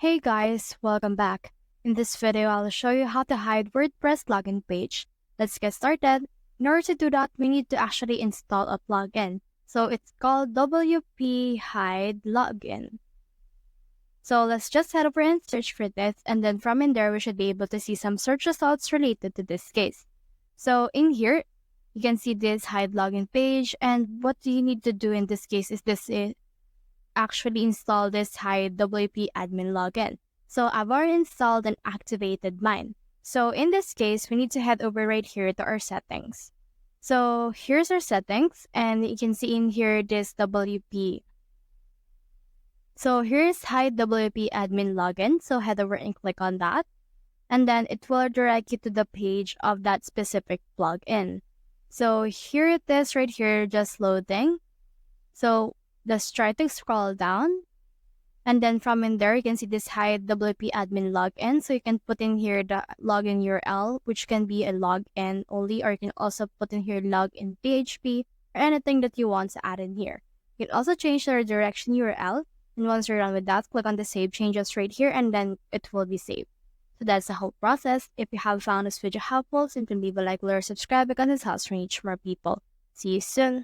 Hey guys, welcome back. In this video, I'll show you how to hide WordPress login page. Let's get started. In order to do that, we need to actually install a plugin. So it's called WP Hide Login. So let's just head over and search for this, and then from in there, we should be able to see some search results related to this case. So in here, you can see this hide login page, and what you need to do in this case is actually install this hide WP admin login. So I've already installed and activated mine. So in this case, we need to head over right here to our settings. So here's our settings, and you can see in here this WP. So here's hide WP admin login. So head over and click on that. And then it will direct you to the page of that specific plugin. So here it is right here, just loading. So just try to scroll down. And then from in there, you can see this hide WP admin login. So you can put in here the login URL, which can be a login only, or you can also put in here login PHP or anything that you want to add in here. You can also change the redirection URL. And once you're done with that, click on the save changes right here, and then it will be saved. So that's the whole process. If you have found this video helpful, simply leave a like or subscribe because it helps reach more people. See you soon.